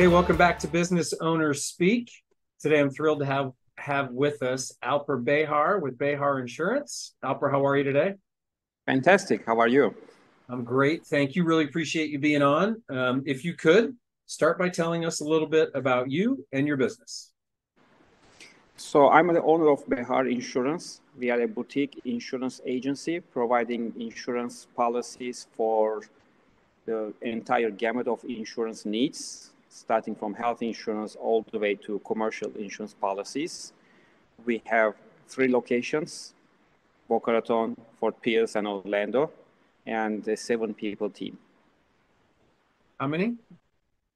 Hey, welcome back to Business Owners Speak. Today, I'm thrilled to have with us Alper Behar with Behar Insurance. Alper, how are you today? Fantastic. How are you? I'm great. Thank you. Really appreciate you being on. If you could, start by telling us a little bit about you and your business. So I'm the owner of Behar Insurance. We are a boutique insurance agency providing insurance policies for the entire gamut of insurance needs, starting from health insurance all the way to commercial insurance policies. We have 3 locations, Boca Raton, Fort Pierce, and Orlando, and a 7 people team. How many?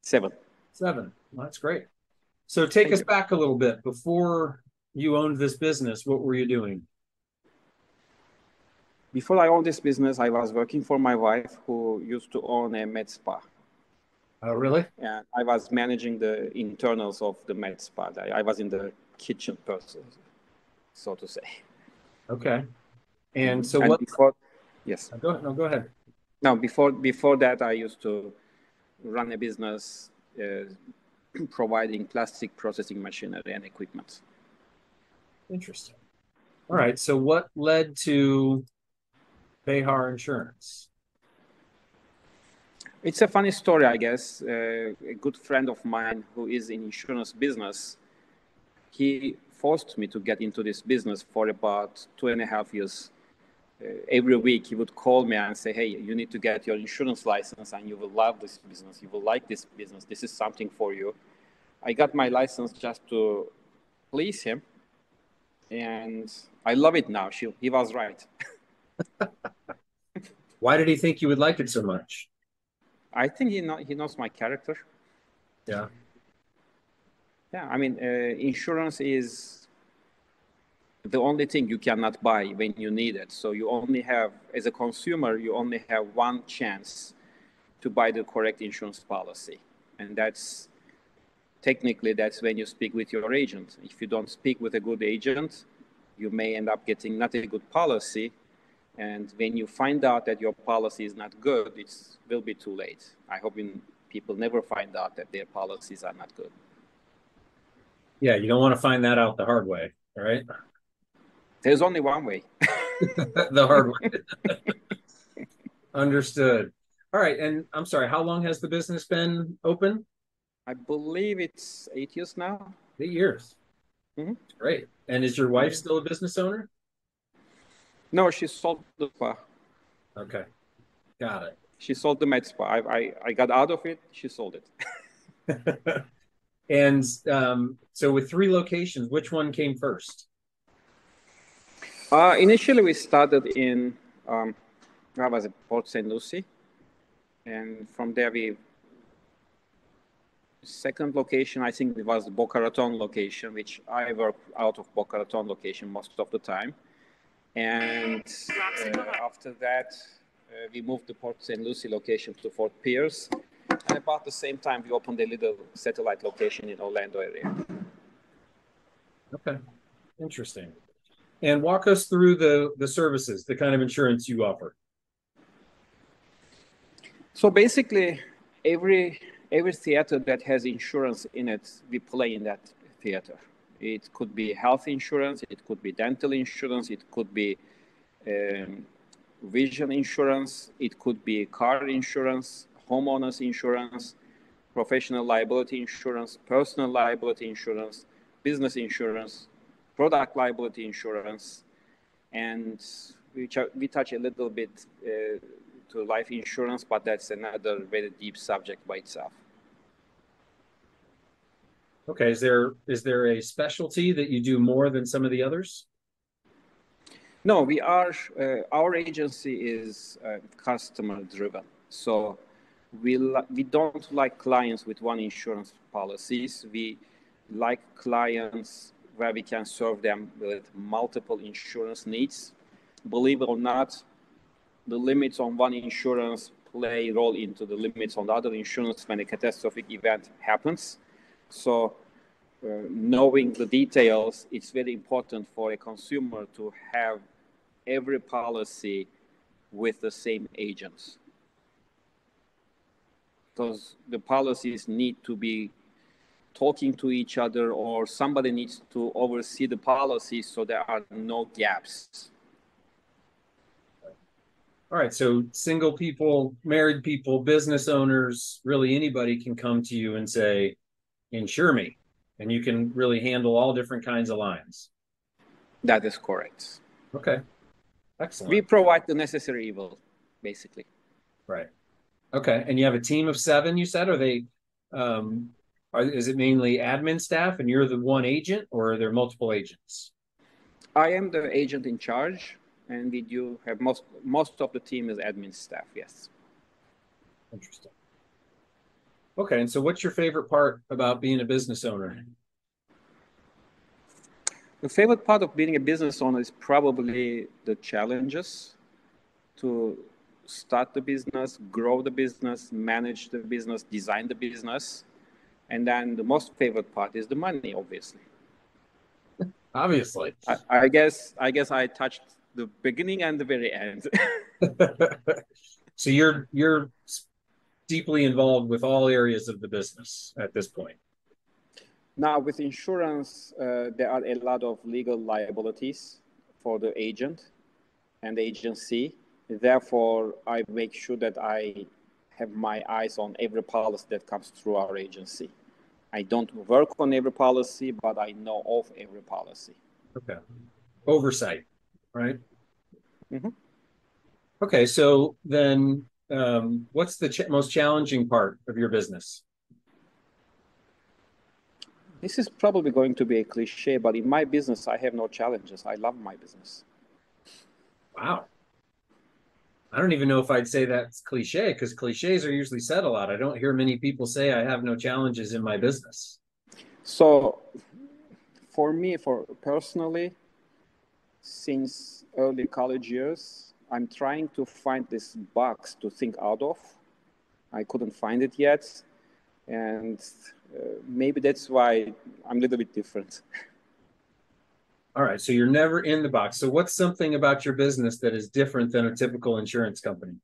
7. 7. Well, that's great. So take Thank us you. back a little bit. Before you owned this business, what were you doing? Before I owned this business, I was working for my wife who used to own a med spa. Oh, really? And I was managing the internals of the med spa. I was in the kitchen person, so to say. Okay. And so And what? before, yes. Go ahead. Now, before that, I used to run a business providing plastic processing machinery and equipment. Interesting. All right. So what led to Behar Insurance? It's a funny story, I guess. A good friend of mine who is in insurance business, he forced me to get into this business for about 2.5 years. Every week he would call me and say, hey, you need to get your insurance license and you will love this business. You will like this business. This is something for you. I got my license just to please him. And I love it now. He was right. Why did he think you would like it so much? I think he knows my character. Yeah. Yeah, I mean, insurance is the only thing you cannot buy when you need it. So you only have, as a consumer, you only have one chance to buy the correct insurance policy. And that's when you speak with your agent. If you don't speak with a good agent, you may end up getting not a good policy. And when you find out that your policy is not good, it will be too late. I hope people never find out that their policies are not good. Yeah, you don't want to find that out the hard way, right? There's only one way. The hard way. Understood. All right. And I'm sorry, how long has the business been open? I believe it's 8 years now. 8 years. Mm-hmm. Great. And is your wife still a business owner? No, she sold the spa. Okay. Got it. She sold the med spa. I got out of it. She sold it. And so with 3 locations, which one came first? Initially, we started in, what was it, Port St. Lucie. And from there, second location, I think it was the Boca Raton location, which I work out of Boca Raton location most of the time. And after that, we moved the Port St. Lucie location to Fort Pierce. And about the same time, we opened a little satellite location in Orlando area. Okay. Interesting. And walk us through the services, the kind of insurance you offer. So basically, every theater that has insurance in it, we play in that theater. It could be health insurance, it could be dental insurance, it could be vision insurance, it could be car insurance, homeowners insurance, professional liability insurance, personal liability insurance, business insurance, product liability insurance, and we touch a little bit to life insurance, but that's another very deep subject by itself. Okay, is there a specialty that you do more than some of the others? No, we are. Our agency is customer driven, so we don't like clients with one insurance policies. We like clients where we can serve them with multiple insurance needs. Believe it or not, the limits on one insurance play a role into the limits on the other insurance when a catastrophic event happens. So knowing the details, it's very important for a consumer to have every policy with the same agents. because the policies need to be talking to each other, or somebody needs to oversee the policies so there are no gaps. All right. So single people, married people, business owners, really anybody can come to you and say, insure me. And you can really handle all different kinds of lines. That is correct. Okay. We Excellent. provide the necessary evil, basically. Right. Okay. And you have a team of 7, you said? Are they, is it mainly admin staff and you're the one agent, or are there multiple agents? I am the agent in charge, and we do have most of the team is admin staff, yes. Interesting. Okay. And so what's your favorite part about being a business owner? The favorite part of being a business owner is probably the challenges to start the business, grow the business, manage the business, design the business. And then the most favorite part is the money, obviously. Obviously. I guess I touched the beginning and the very end. So you're deeply involved with all areas of the business at this point. Now, with insurance, there are a lot of legal liabilities for the agent and the agency. Therefore, I make sure that I have my eyes on every policy that comes through our agency. I don't work on every policy, but I know of every policy. Okay. Oversight, right? Mm-hmm. Okay. So then what's the most challenging part of your business? This is probably going to be a cliche, but in my business, I have no challenges. I love my business. Wow. I don't even know if I'd say that's cliche, because cliches are usually said a lot. I don't hear many people say I have no challenges in my business. So for me, for personally, since early college years, I'm trying to find this box to think out of. I couldn't find it yet. And maybe that's why I'm a little bit different. All right. So you're never in the box. So what's something about your business that is different than a typical insurance company?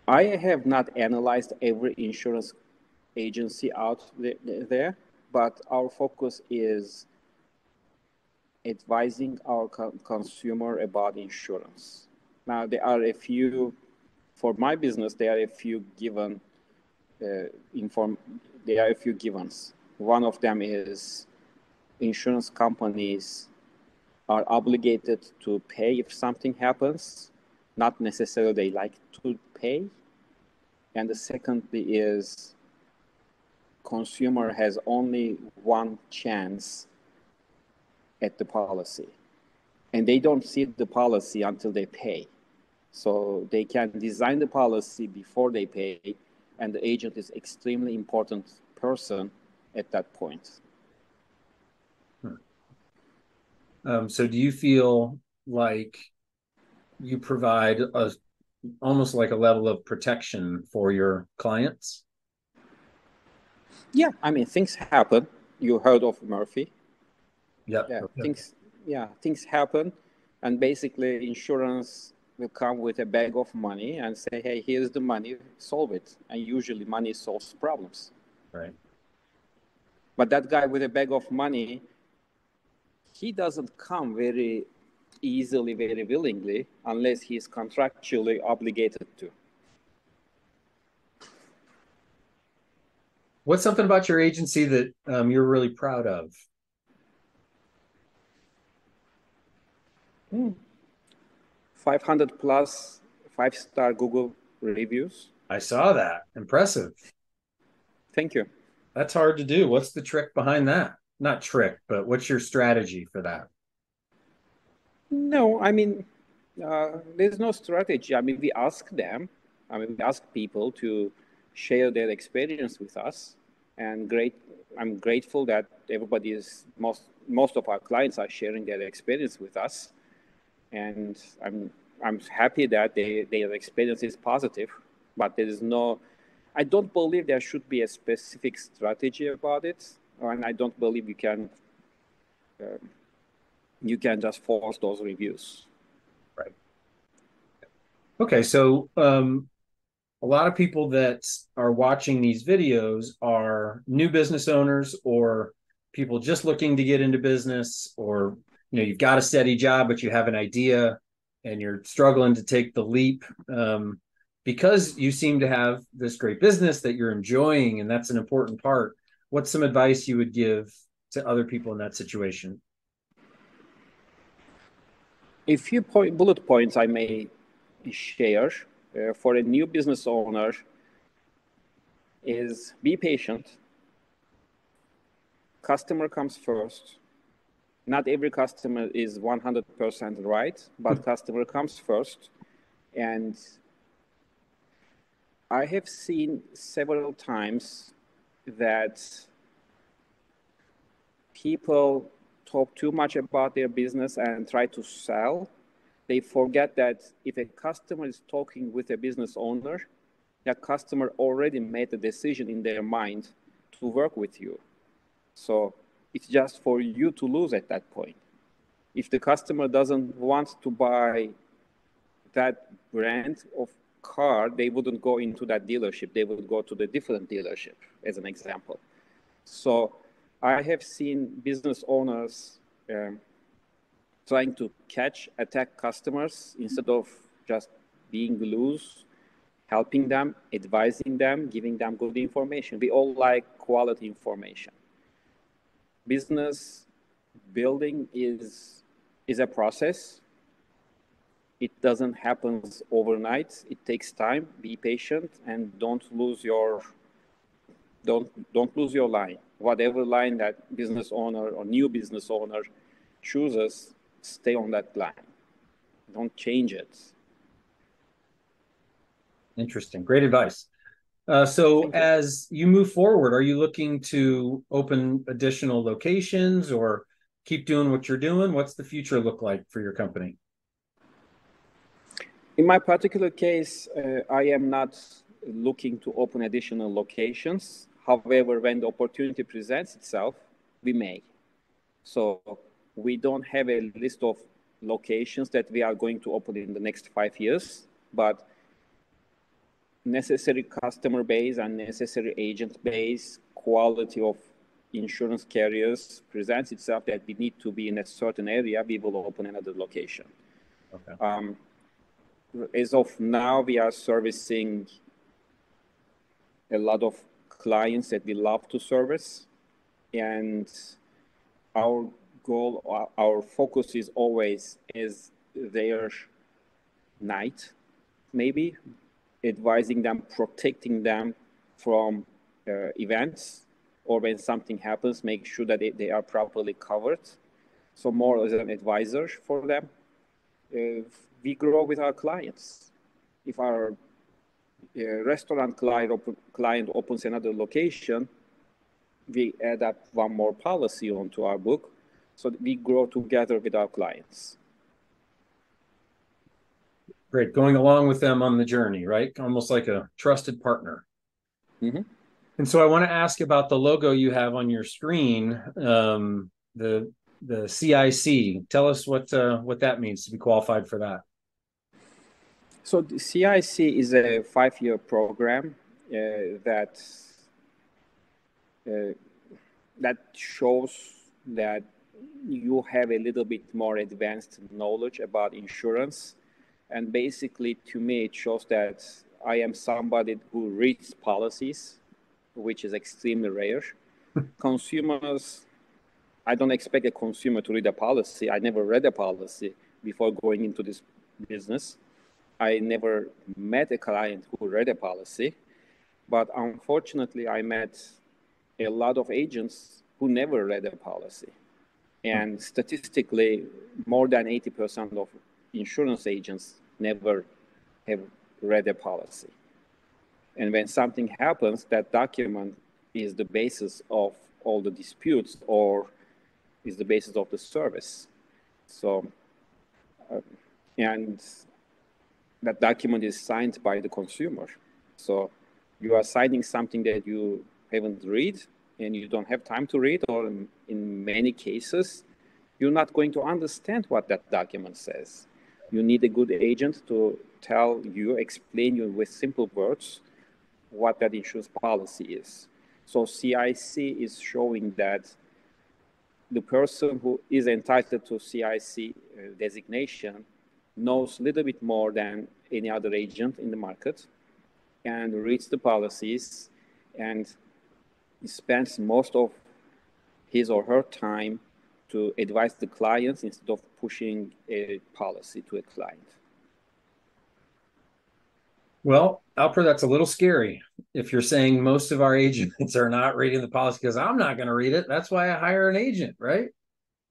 I have not analyzed every insurance agency out there, but our focus is advising our consumer about insurance. Now, there are a few, for my business, there are a few given there are a few givens. One of them is insurance companies are obligated to pay if something happens, not necessarily they like to pay. And the second is consumer has only one chance at the policy, and they don't see the policy until they pay. So they can design the policy before they pay, and the agent is extremely important person at that point. So do you feel like you provide almost like a level of protection for your clients? Yeah, I mean, things happen. You heard of Murphy. Yep. Yeah, Okay. things happen, and basically insurance will come with a bag of money and say, hey, here's the money, solve it. And usually money solves problems. Right. But that guy with a bag of money, he doesn't come very easily, very willingly, unless he's contractually obligated to. What's something about your agency that you're really proud of? 500 plus 5-star Google reviews. I saw that. Impressive. Thank you. That's hard to do. What's the trick behind that? Not trick, but what's your strategy for that? No, I mean, there's no strategy. I mean, we ask them, we ask people to share their experience with us. And I'm grateful that everybody is, most of our clients are sharing their experience with us. And I'm happy that their experience is positive, but I don't believe there should be a specific strategy about it. And I don't believe you can just force those reviews. Right. Okay. So a lot of people that are watching these videos are new business owners or people just looking to get into business, or you've got a steady job but you have an idea and you're struggling to take the leap, because you seem to have this great business that you're enjoying, and that's an important part. What's some advice you would give to other people in that situation? A few bullet points I may share for a new business owner is be patient. Customer comes first. Not every customer is 100% right, but customer comes first. And I have seen several times that people talk too much about their business and try to sell. They forget that if a customer is talking with a business owner, that customer already made a decision in their mind to work with you. So it's just for you to lose at that point. If the customer doesn't want to buy that brand of car, they wouldn't go into that dealership. They would go to the different dealership, as an example. So I have seen business owners trying to attack customers instead of just being loose, helping them, advising them, giving them good information. We all like quality information. Business building is a process. It doesn't happen overnight. It takes time. Be patient and don't lose your line. Whatever line that business owner or new business owner chooses, stay on that line. Don't change it. Interesting. Great advice. So as you move forward, are you looking to open additional locations or keep doing what you're doing? What's the future look like for your company? In my particular case, I am not looking to open additional locations. However, when the opportunity presents itself, we may. So we don't have a list of locations that we are going to open in the next 5 years, but necessary customer base and necessary agent base, quality of insurance carriers presents itself that we need to be in a certain area, we will open another location. Okay. As of now, we are servicing a lot of clients that we love to service, and our goal, our focus is always is their night, maybe advising them, protecting them from events, or when something happens, make sure that they are properly covered. So more as an advisor for them. We grow with our clients. If our restaurant client opens another location, we add up one more policy onto our book, so that we grow together with our clients. Great. Going along with them on the journey, right? Almost like a trusted partner. Mm-hmm. And so I want to ask about the logo you have on your screen, the CIC. Tell us what that means to be qualified for that. So the CIC is a 5-year program that shows that you have a little bit more advanced knowledge about insurance. And basically, to me, it shows that I am somebody who reads policies, which is extremely rare. Consumers, I don't expect a consumer to read a policy. I never read a policy before going into this business. I never met a client who read a policy, but unfortunately, I met a lot of agents who never read a policy. And statistically, more than 80% of insurance agents never have read a policy. And when something happens, that document is the basis of all the disputes or is the basis of the service. So, and that document is signed by the consumer. So you are signing something that you haven't read and you don't have time to read, or in many cases, you're not going to understand what that document says. You need a good agent to tell you, explain you with simple words what that insurance policy is. So CIC is showing that the person who is entitled to CIC designation knows a little bit more than any other agent in the market and reads the policies and spends most of his or her time to advise the clients instead of pushing a policy to a client. Well, Alper, that's a little scary. If you're saying most of our agents are not reading the policy because I'm not going to read it, that's why I hire an agent, right?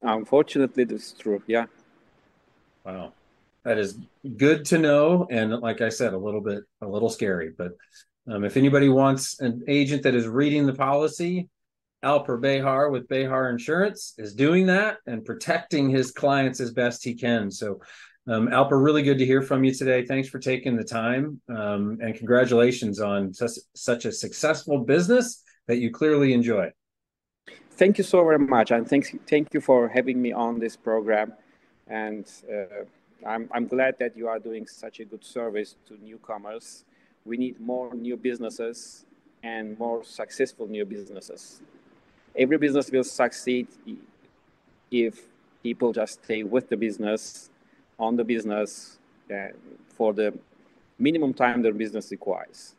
Unfortunately, that's true. Yeah. Wow. That is good to know. And like I said, a little scary. But if anybody wants an agent that is reading the policy, Alper Behar with Behar Insurance is doing that and protecting his clients as best he can. So, Alper, really good to hear from you today. Thanks for taking the time, and congratulations on such a successful business that you clearly enjoy. Thank you so very much, and thank you for having me on this program. And I'm glad that you are doing such a good service to newcomers. We need more new businesses and more successful new businesses. Every business will succeed if people just stay with the business, on the business, for the minimum time their business requires.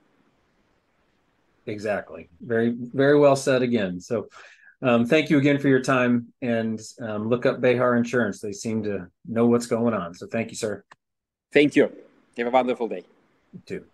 Exactly. Very, very well said again. So thank you again for your time, and look up Behar Insurance. They seem to know what's going on. So thank you, sir. Thank you. Have a wonderful day. You too.